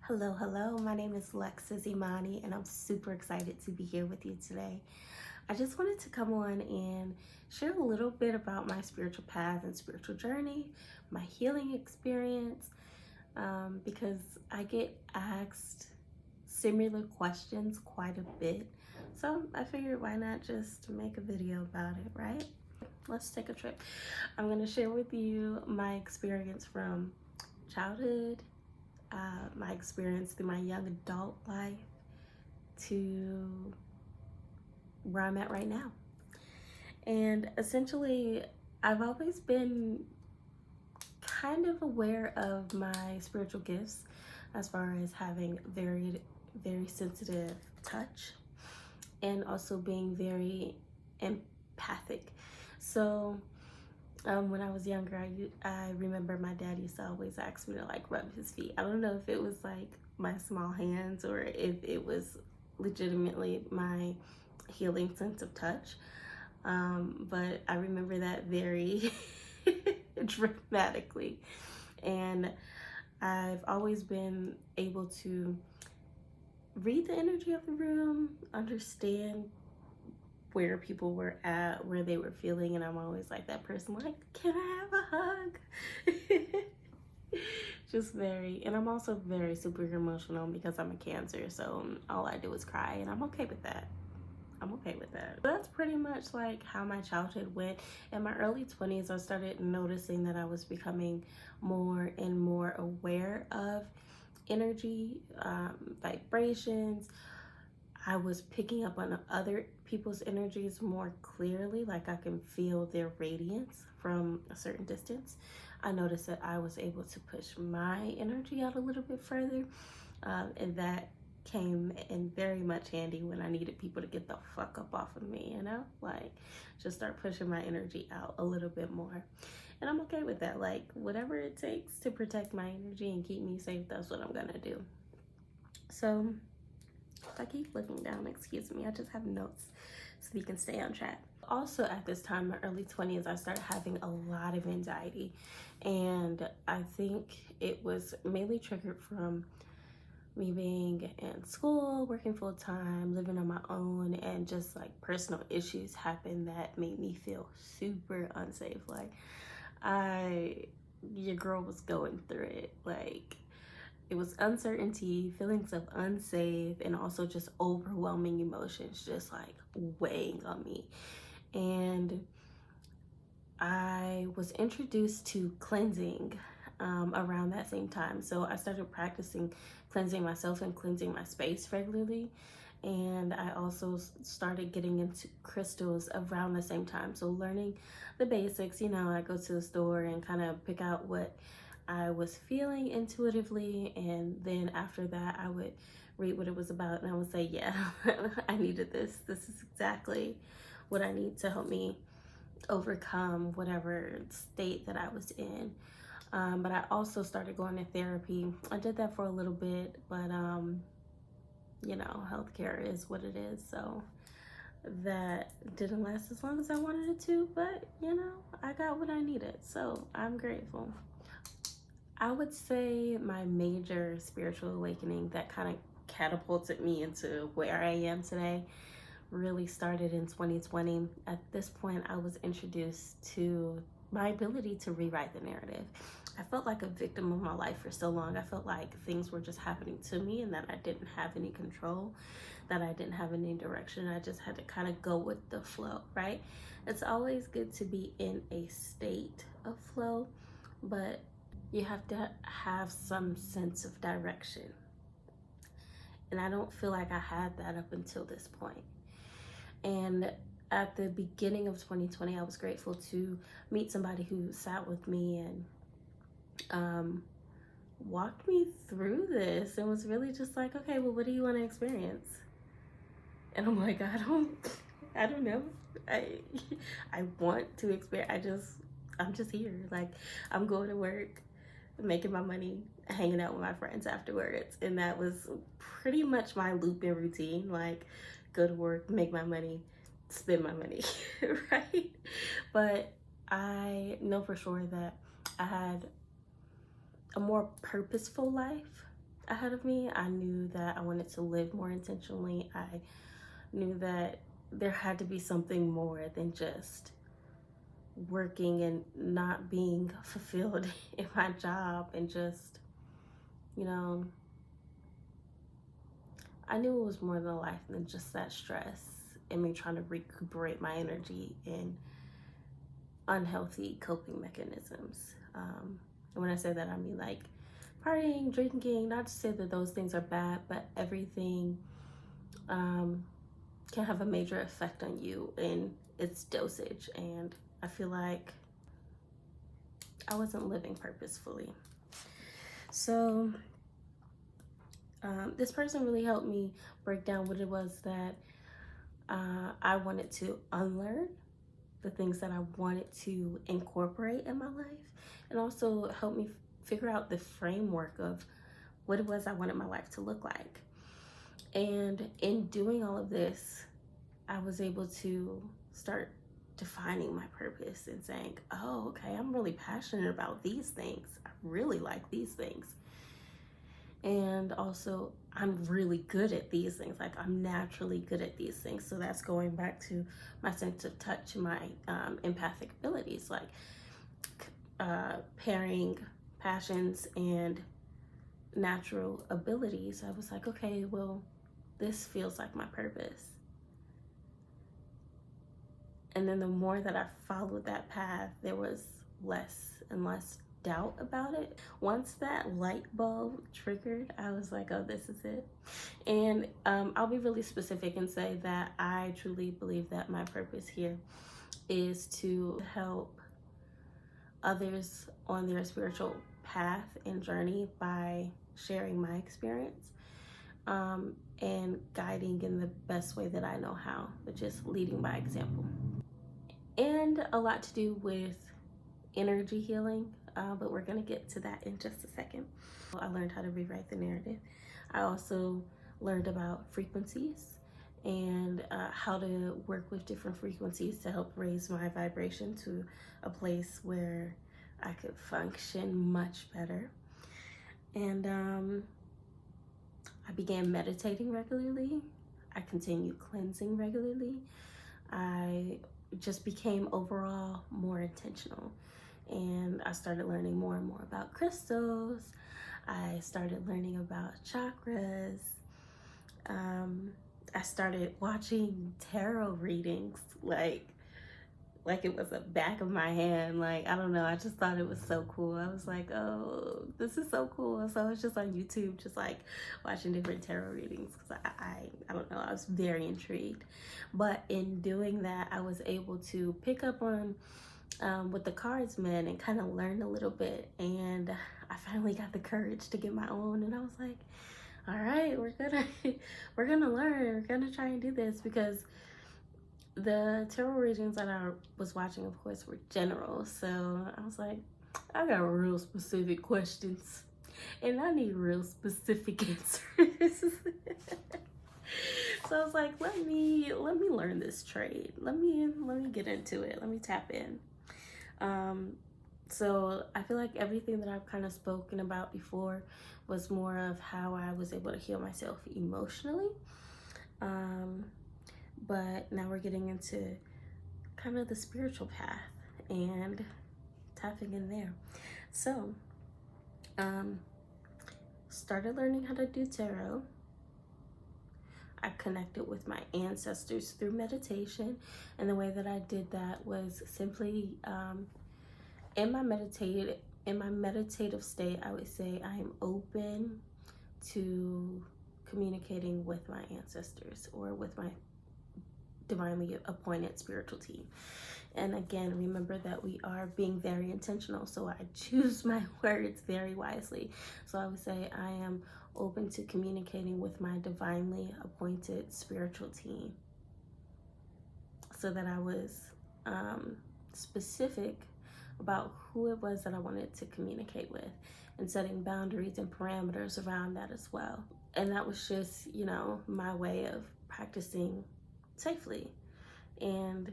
Hello. My name is Lexis Imani, and I'm super excited to be here with you today. I just wanted to come on and share a little bit about my spiritual path and spiritual journey, my healing experience, because I get asked similar questions quite a bit. So I figured why not just make a video about it, right? Let's take a trip. I'm going to share with you my experience from childhood, my experience through my young adult life to where I'm at right now. And essentially, I've always been kind of aware of my spiritual gifts as far as having very sensitive touch and also being very empathic. So when I was younger, I remember my dad used to always ask me to like rub his feet. I don't know if it was like my small hands or if it was legitimately my healing sense of touch. But I remember that very dramatically. And I've always been able to read the energy of the room, understand where people were at, where they were feeling, and I'm always like that person, like, can I have a hug? Just very, and I'm also very super emotional because I'm a Cancer, so all I do is cry, and I'm okay with that. But that's pretty much like how my childhood went. In my early 20s, I started noticing that I was becoming more and more aware of energy, vibrations. I was picking up on other people's energies more clearly, like I can feel their radiance from a certain distance. I noticed that I was able to push my energy out a little bit further, and that came in very much handy when I needed people to get the fuck up off of me, you know? Like, just start pushing my energy out a little bit more. And I'm okay with that. Like, whatever it takes to protect my energy and keep me safe, that's what I'm gonna do. So, I keep looking down, excuse me, I just have notes so you can stay on track. Also at this time, my early 20s, I started having a lot of anxiety, and I think it was mainly triggered from me being in school, working full time, living on my own, and just like personal issues happened that made me feel super unsafe. Like your girl was going through it. Like, it was uncertainty, feelings of unsafe, and also just overwhelming emotions just like weighing on me. And I was introduced to cleansing around that same time. So I started practicing cleansing myself and cleansing my space regularly. And I also started getting into crystals around the same time. So learning the basics, you know, I go to the store and kind of pick out what I was feeling intuitively, and then after that I would read what it was about, and I would say, yeah, I needed this. This is exactly what I need to help me overcome whatever state that I was in. But I also started going to therapy. I did that for a little bit, but you know, healthcare is what it is, so that didn't last as long as I wanted it to, but you know, I got what I needed, so I'm grateful. I would say my major spiritual awakening that kind of catapulted me into where I am today really started in 2020. At this point, I was introduced to my ability to rewrite the narrative. I felt like a victim of my life for so long. I felt like things were just happening to me and that I didn't have any control, that I didn't have any direction. I just had to kind of go with the flow, right? It's always good to be in a state of flow, but you have to have some sense of direction. And I don't feel like I had that up until this point. And at the beginning of 2020, I was grateful to meet somebody who sat with me and walked me through this and was really just like, okay, well, what do you want to experience? And I'm like, I don't know. I want to experience. I'm just here. Like, I'm going to work, making my money, hanging out with my friends afterwards. And that was pretty much my loop and routine. Like, go to work, make my money, spend my money, right? But I know for sure that I had a more purposeful life ahead of me. I knew that I wanted to live more intentionally. I knew that there had to be something more than just working and not being fulfilled in my job, and just, you know, I knew it was more than life than just that stress and me trying to recuperate my energy in unhealthy coping mechanisms. And when I say that, I mean like partying, drinking, not to say that those things are bad, but everything can have a major effect on you in its dosage. And I feel like I wasn't living purposefully. So this person really helped me break down what it was that I wanted to unlearn, the things that I wanted to incorporate in my life, and also help me figure out the framework of what it was I wanted my life to look like. And in doing all of this, I was able to start defining my purpose and saying, oh, okay, I'm really passionate about these things. I really like these things. And also, I'm really good at these things. Like, I'm naturally good at these things. So that's going back to my sense of touch and my empathic abilities, like pairing passions and natural abilities. I was like, okay, well, this feels like my purpose. And then the more that I followed that path, there was less and less doubt about it. Once that light bulb triggered, I was like, oh, this is it. And I'll be really specific and say that I truly believe that my purpose here is to help others on their spiritual path and journey by sharing my experience and guiding in the best way that I know how, which is leading by example. And a lot to do with energy healing, but we're going to get to that in just a second. I learned how to rewrite the narrative. I also learned about frequencies and how to work with different frequencies to help raise my vibration to a place where I could function much better. And I began meditating regularly. I continued cleansing regularly. I just became overall more intentional. And I started learning more and more about crystals. I started learning about chakras. I started watching tarot readings like it was the back of my hand. Like, I don't know, I just thought it was so cool. I was like, oh, this is so cool. So I was just on YouTube, just like watching different tarot readings, because I don't know, I was very intrigued. But in doing that, I was able to pick up on what the cards meant and kind of learn a little bit. And I finally got the courage to get my own, and I was like, all right, we're gonna learn, we're gonna try and do this, because the tarot readings that I was watching, of course, were general. So I was like, I got real specific questions and I need real specific answers. So I was like, let me learn this trade. Let me get into it. Let me tap in. So I feel like everything that I've kind of spoken about before was more of how I was able to heal myself emotionally. But now we're getting into kind of the spiritual path and tapping in there. So, started learning how to do tarot. I connected with my ancestors through meditation, and the way that I did that was simply in my meditative state. I would say I am open to communicating with my ancestors or with my divinely appointed spiritual team. And again, remember that we are being very intentional, so I choose my words very wisely. So I would say I am open to communicating with my divinely appointed spiritual team, so that I was specific about who it was that I wanted to communicate with, and setting boundaries and parameters around that as well. And that was just, my way of practicing safely and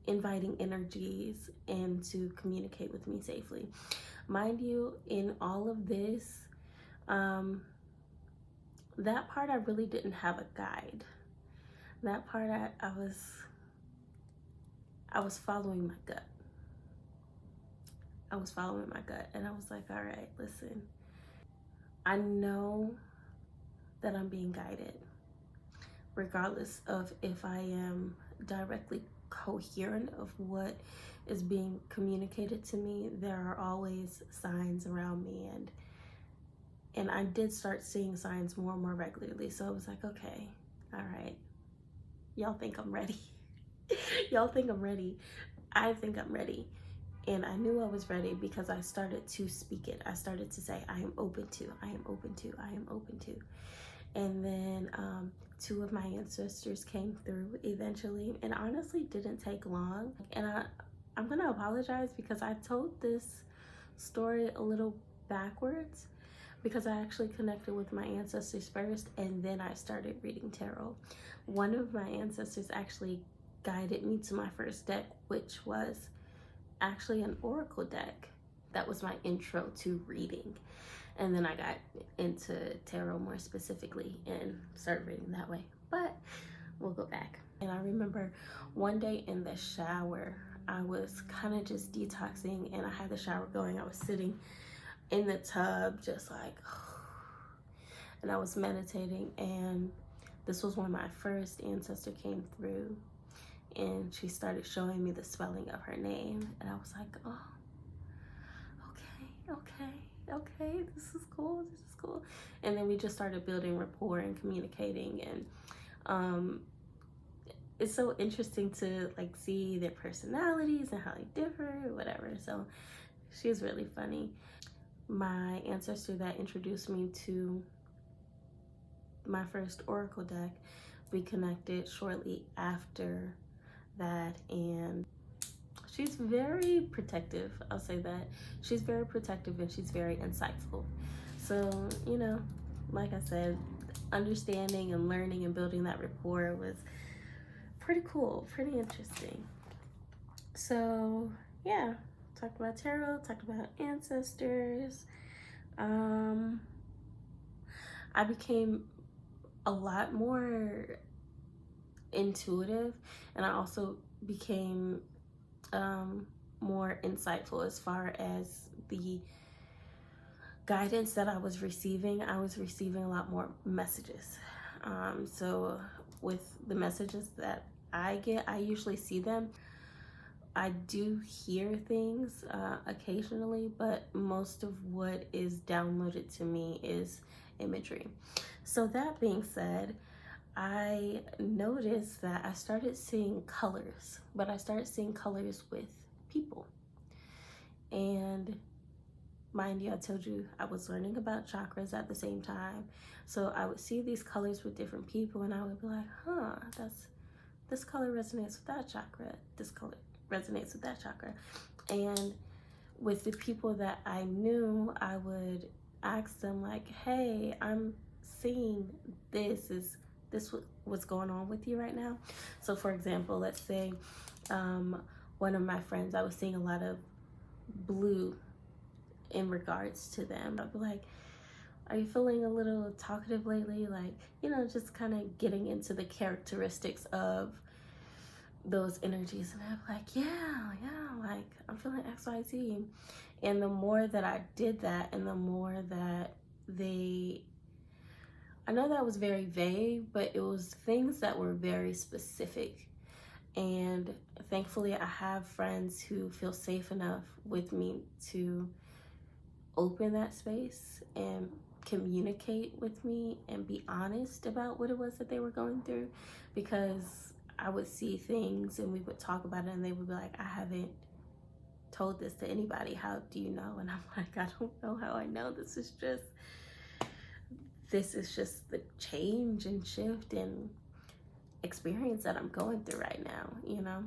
inviting energies in to communicate with me safely. Mind you, in all of this, that part I really didn't have a guide. That part I was following my gut. I was following my gut, and I was like, all right, listen, I know that I'm being guided, regardless of if I am directly coherent of what is being communicated to me. There are always signs around me, and I did start seeing signs more and more regularly. So I was like, okay, all right, y'all think I'm ready. Y'all think I'm ready. I think I'm ready. And I knew I was ready because I started to speak it. I started to say, I am open to, I am open to, I am open to. And then two of my ancestors came through eventually, and honestly didn't take long. And I'm gonna apologize because I told this story a little backwards, because I actually connected with my ancestors first, and then I started reading tarot. One of my ancestors actually guided me to my first deck, which was actually an oracle deck. That was my intro to reading. And then I got into tarot more specifically and started reading that way. But we'll go back. And I remember one day in the shower, I was kind of just detoxing, and I had the shower going. I was sitting in the tub just like, and I was meditating, and this was when my first ancestor came through, and she started showing me the spelling of her name, and I was like, oh, okay, this is cool. And then we just started building rapport and communicating, and it's so interesting to like see their personalities and how they differ or whatever. So she was really funny. My ancestor that introduced me to my first oracle deck, we connected shortly after that, and she's very protective. I'll say that. She's very protective, and she's very insightful. So, you know, like I said, understanding and learning and building that rapport was pretty cool, pretty interesting. So, yeah, talked about tarot, talked about ancestors. I became a lot more intuitive, and I also became more insightful as far as the guidance that I was receiving. I was receiving a lot more messages. So with the messages that I get, I usually see them. I do hear things occasionally, but most of what is downloaded to me is imagery. So that being said, I noticed that I started seeing colors, but I started seeing colors with people. And mind you, I told you I was learning about chakras at the same time. So I would see these colors with different people, and I would be like, huh, this color resonates with that chakra. This color resonates with that chakra. And with the people that I knew, I would ask them like, hey, I'm seeing this. Is this what's going on with you right now? So for example, let's say one of my friends, I was seeing a lot of blue in regards to them. I'd be like, are you feeling a little talkative lately? Like, you know, just kind of getting into the characteristics of those energies. And I'm like, yeah, like I'm feeling XYZ. And the more that I did that, and the more that I know that was very vague, but it was things that were very specific. And thankfully I have friends who feel safe enough with me to open that space and communicate with me and be honest about what it was that they were going through, because I would see things and we would talk about it, and they would be like, I haven't told this to anybody. How do you know? And I'm like, I don't know how I know. This is just the change and shift and experience that I'm going through right now, you know?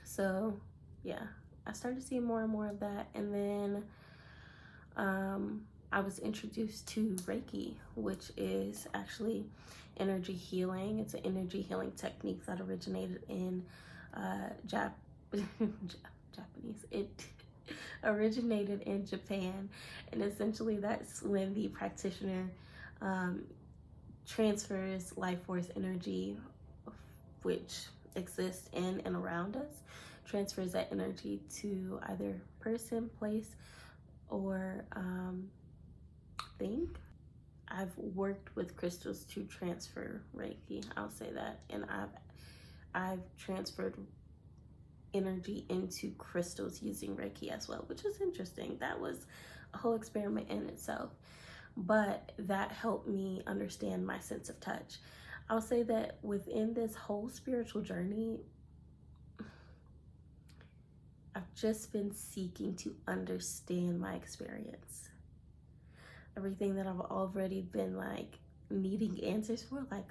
So yeah, I started seeing more and more of that. And then I was introduced to Reiki, which is actually energy healing. It's an energy healing technique that originated in Japanese. It originated in Japan, and essentially that's when the practitioner transfers life force energy, which exists in and around us, transfers that energy to either person, place, or thing. I've worked with crystals to transfer Reiki, I'll say that, and I've transferred energy into crystals using Reiki as well, which is interesting. That was a whole experiment in itself, but that helped me understand my sense of touch. I'll say that within this whole spiritual journey, I've just been seeking to understand my experience. Everything that I've already been like needing answers for, like,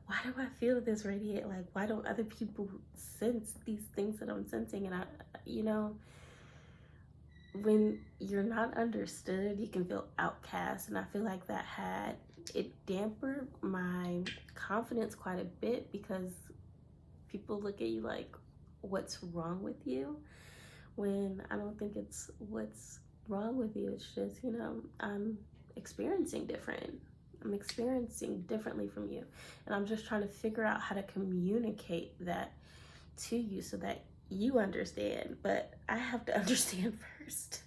why do I feel this radiate? Like, why don't other people sense these things that I'm sensing? And when you're not understood, you can feel outcast. And I feel like it dampened my confidence quite a bit, because people look at you like, what's wrong with you? When I don't think it's what's wrong with you. It's just, I'm experiencing different. I'm experiencing differently from you. And I'm just trying to figure out how to communicate that to you so that you understand. But I have to understand first.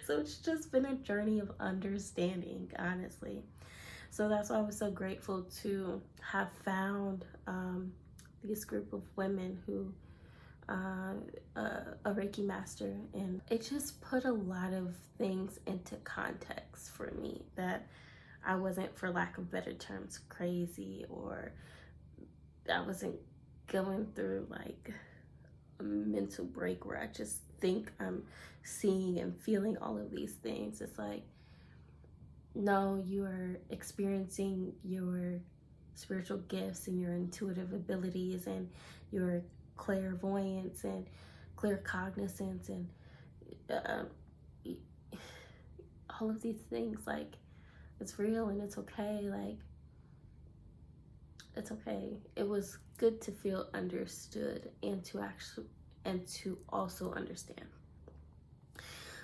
So it's just been a journey of understanding, honestly. So that's why I was so grateful to have found this group of women who a Reiki master, and it just put a lot of things into context for me, that I wasn't, for lack of better terms, crazy, or I wasn't going through like a mental break where I just think I'm seeing and feeling all of these things. It's like, no, you are experiencing your spiritual gifts and your intuitive abilities and your clairvoyance and claircognizance and all of these things. Like, it's real and it's okay. Like, it's okay. It was good to feel understood and to also understand.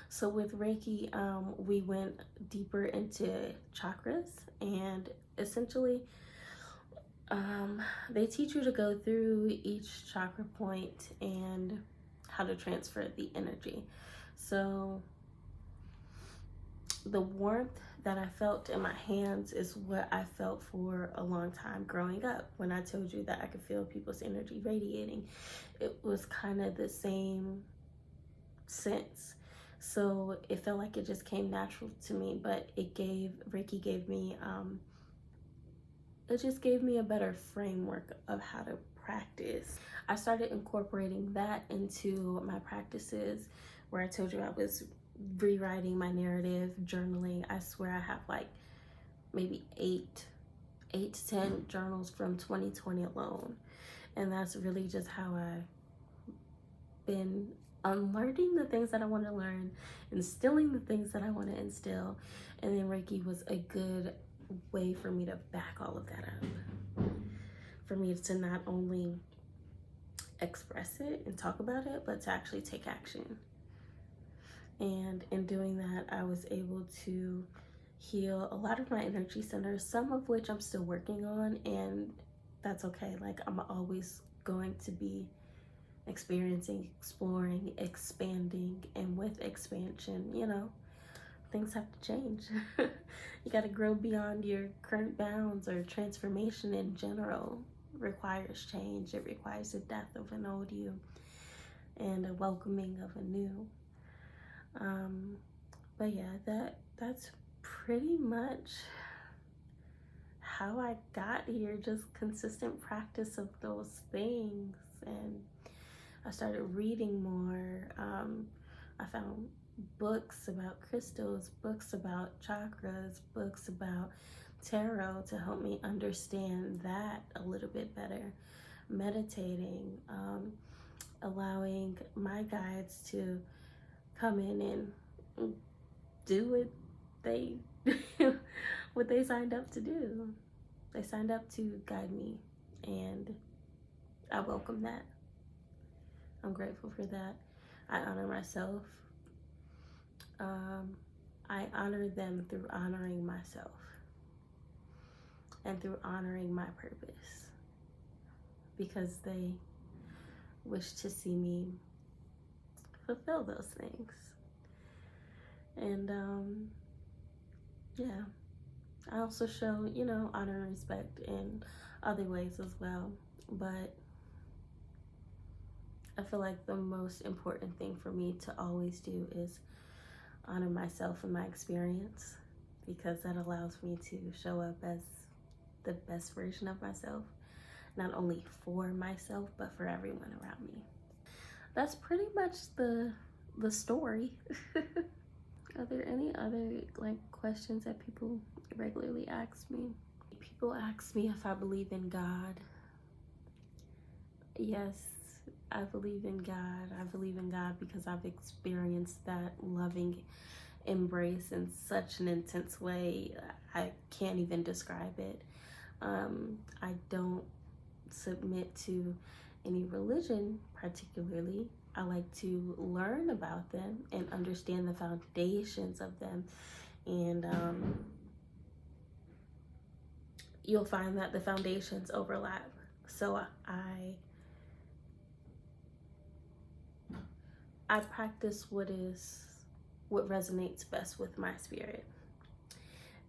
So with Reiki, we went deeper into chakras, and essentially they teach you to go through each chakra point and how to transfer the energy. So the warmth that I felt in my hands is what I felt for a long time growing up. When I told you that I could feel people's energy radiating, it was kind of the same sense. So it felt like it just came natural to me, but Reiki gave me, it just gave me a better framework of how to practice. I started incorporating that into my practices, where I told you I was rewriting my narrative, journaling. I swear I have like maybe 8 to 10 journals from 2020 alone. And that's really just how I've been unlearning the things that I want to learn, instilling the things that I want to instill. And then Reiki was a good way for me to back all of that up, for me to not only express it and talk about it, but to actually take action. And in doing that, I was able to heal a lot of my energy centers, some of which I'm still working on, and that's okay. Like, I'm always going to be experiencing, exploring, expanding, and with expansion, things have to change. You got to grow beyond your current bounds, or transformation in general requires change. It requires the death of an old you and a welcoming of a new. But yeah, that's pretty much how I got here. Just consistent practice of those things, and I started reading more. I found books about crystals, books about chakras, books about tarot to help me understand that a little bit better. Meditating, allowing my guides to come in and do what they signed up to do. They signed up to guide me, and I welcome that. I'm grateful for that. I honor myself. I honor them through honoring myself. and through honoring my purpose, because they wish to see me fulfill those things. And yeah, I also show, honor and respect in other ways as well. But I feel like the most important thing for me to always do is honor myself and my experience, because that allows me to show up as the best version of myself, not only for myself, but for everyone around me. That's pretty much the story. Are there any other questions that people regularly ask me? People ask me if I believe in God. Yes, I believe in God. I believe in God because I've experienced that loving embrace in such an intense way. I can't even describe it. I don't submit to any religion particularly. I like to learn about them and understand the foundations of them. And you'll find that the foundations overlap. So I practice what resonates best with my spirit,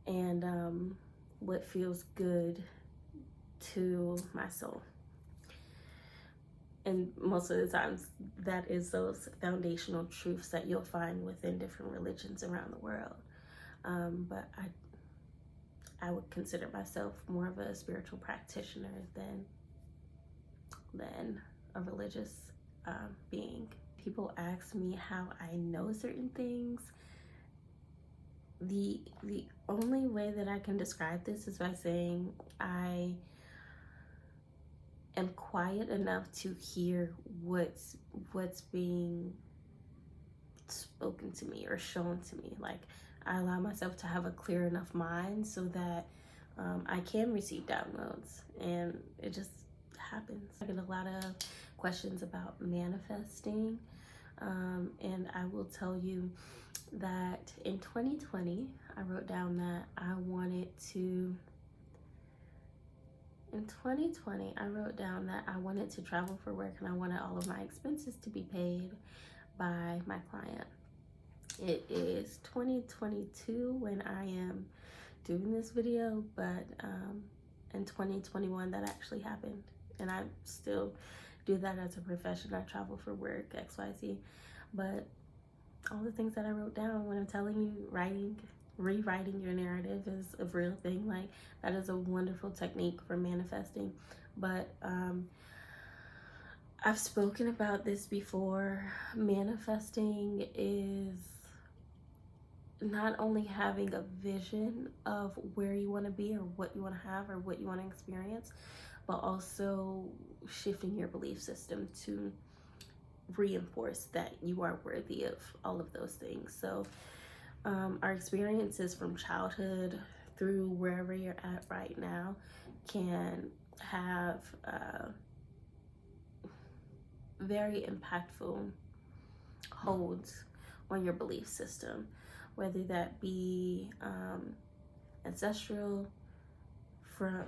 and what feels good to my soul. And most of the times that is those foundational truths that you'll find within different religions around the world. But I would consider myself more of a spiritual practitioner than a religious being. People ask me how I know certain things. The only way that I can describe this is by saying I am quiet enough to hear what's being spoken to me or shown to me. Like, I allow myself to have a clear enough mind so that I can receive downloads, and it just happens. I get a lot of questions about manifesting, and I will tell you that in 2020, I wrote down that I wanted to travel for work, and I wanted all of my expenses to be paid by my client. It is 2022 when I am doing this video, but in 2021 that actually happened, and I still do that as a profession. I travel for work, XYZ, but all the things that I wrote down, when I'm telling you, rewriting your narrative is a real thing. Like, that is a wonderful technique for manifesting. But I've spoken about this before. Manifesting is not only having a vision of where you want to be or what you want to have or what you want to experience, but also shifting your belief system to reinforce that you are worthy of all of those things. So our experiences from childhood through wherever you're at right now can have very impactful holds on your belief system, whether that be ancestral, from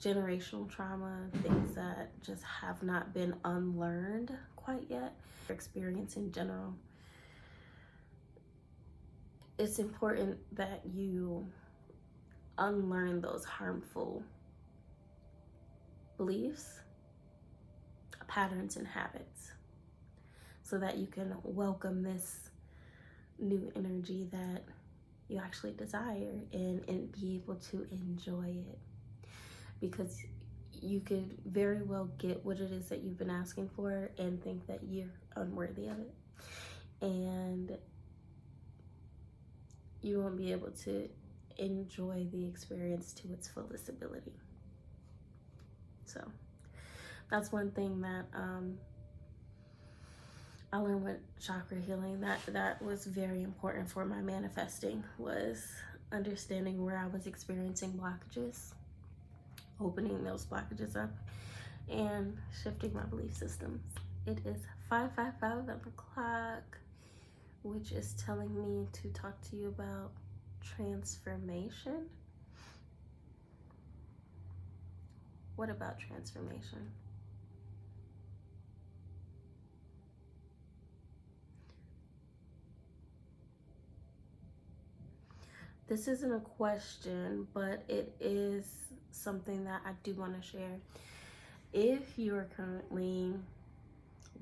generational trauma, things that just have not been unlearned quite yet, experience in general. It's important that you unlearn those harmful beliefs, patterns, and habits, so that you can welcome this new energy that you actually desire and be able to enjoy it. Because you could very well get what it is that you've been asking for and think that you're unworthy of it, and you won't be able to enjoy the experience to its fullest ability. So that's one thing that I learned with chakra healing, that was very important for my manifesting, was understanding where I was experiencing blockages, opening those blockages up, and shifting my belief systems. It is 5:55 on the clock, which is telling me to talk to you about transformation. What about transformation? This isn't a question, but it is something that I do want to share. If you are currently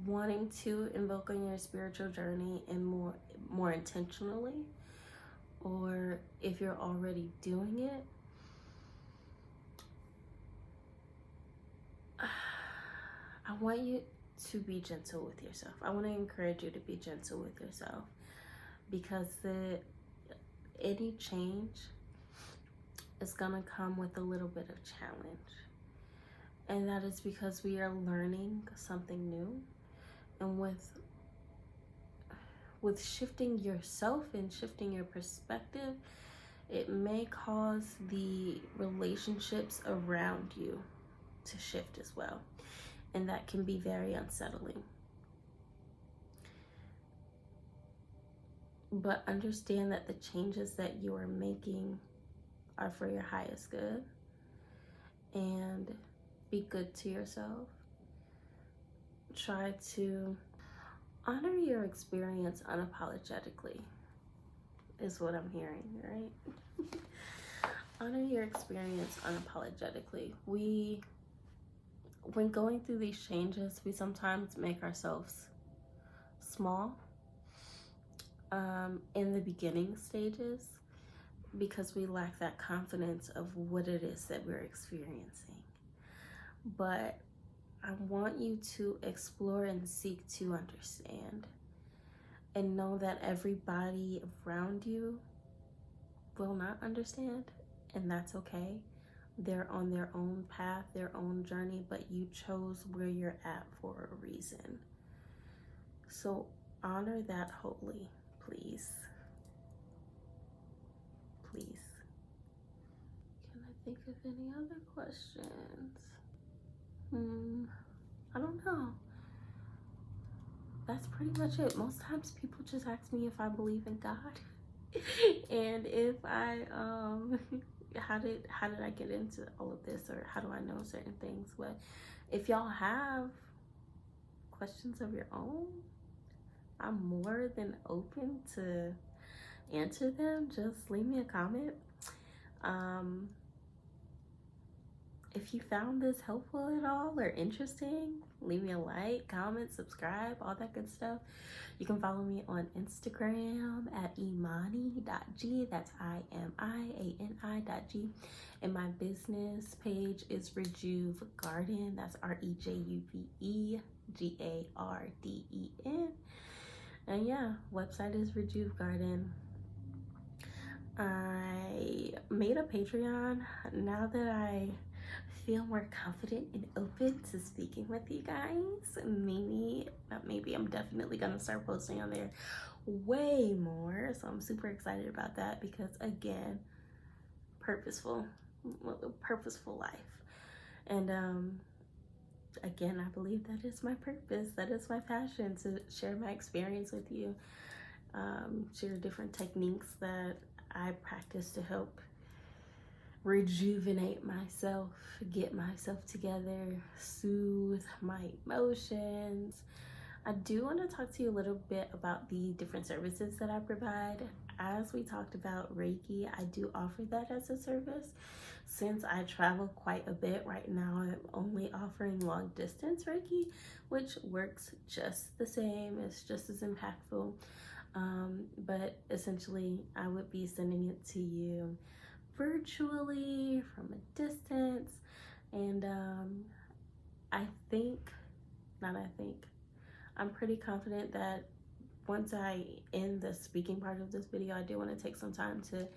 wanting to invoke on your spiritual journey and more intentionally, or if you're already doing it, I want you to be gentle with yourself. I want to encourage you to be gentle with yourself, because any change is gonna come with a little bit of challenge, and that is because we are learning something new. And with shifting yourself and shifting your perspective, it may cause the relationships around you to shift as well, and that can be very unsettling. But understand that the changes that you are making are for your highest good, and be good to yourself. Try to honor your experience unapologetically, is what I'm hearing, right? Honor your experience unapologetically. When going through these changes, we sometimes make ourselves small in the beginning stages, because we lack that confidence of what it is that we're experiencing. But I want you to explore and seek to understand, and know that everybody around you will not understand, and that's okay. They're on their own path, their own journey, but you chose where you're at for a reason. So honor that wholly, please. Please. Can I think of any other questions? I don't know. That's pretty much it. Most times people just ask me if I believe in God. And if I how did I get into all of this, or how do I know certain things? But if y'all have questions of your own, I'm more than open to answer them. Just leave me a comment. If you found this helpful at all or interesting, leave me a like, comment, subscribe, all that good stuff. You can follow me on Instagram at imani.g. That's IMIANI.g. And my business page is Rejuve Garden. That's REJUVEGARDEN. And yeah, website is Rejuve Garden. I made a Patreon now that I feel more confident and open to speaking with you guys. Maybe I'm definitely gonna start posting on there way more. So I'm super excited about that, because again, purposeful life. And again, I believe that is my purpose, that is my passion, to share my experience with you, share different techniques that I practice to help rejuvenate myself, get myself together, soothe my emotions. I do want to talk to you a little bit about the different services that I provide. As we talked about Reiki, I do offer that as a service. Since I travel quite a bit right now, I'm only offering long distance Reiki, which works just the same. It's just as impactful. But essentially, I would be sending it to you virtually from a distance. And I'm pretty confident that once I end the speaking part of this video, I do want to take some time to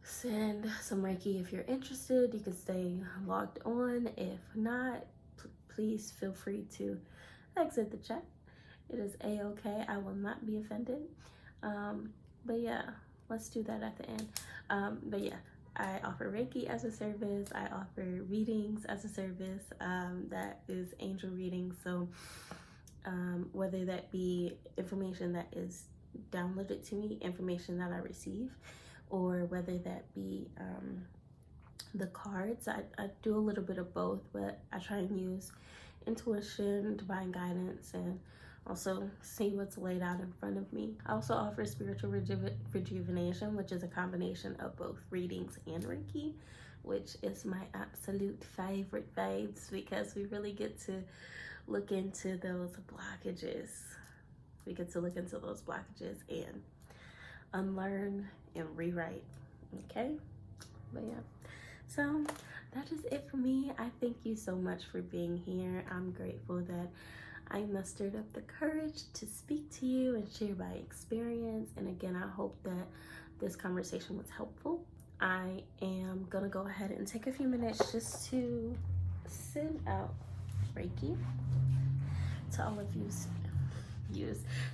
send some Reiki. If you're interested, you can stay logged on. If not, please feel free to exit the chat. It is a-okay. I will not be offended. But yeah, let's do that at the end. But yeah, I offer Reiki as a service. I offer readings as a service. That is angel reading. So whether that be information that is downloaded to me, information that I receive, or whether that be the cards. I do a little bit of both, but I try and use intuition, divine guidance, and also see what's laid out in front of me. I also offer spiritual rejuvenation, which is a combination of both readings and Reiki, which is my absolute favorite faves because we really get to look into those blockages. We get to look into those blockages and unlearn and rewrite. Okay? But yeah. So that is it for me. I thank you so much for being here. I'm grateful that I mustered up the courage to speak to you and share my experience. And again, I hope that this conversation was helpful. I am gonna go ahead and take a few minutes just to send out Reiki to all of you.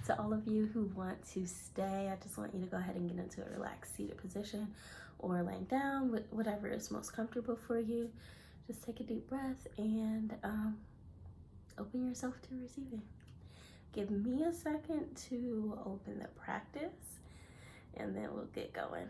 To all of you who want to stay, I just want you to go ahead and get into a relaxed seated position or laying down, whatever is most comfortable for you. Just take a deep breath and open yourself to receiving. Give me a second to open the practice and then we'll get going.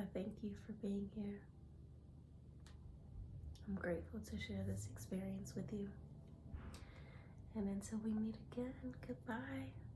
I thank you for being here. I'm grateful to share this experience with you. And until we meet again, goodbye.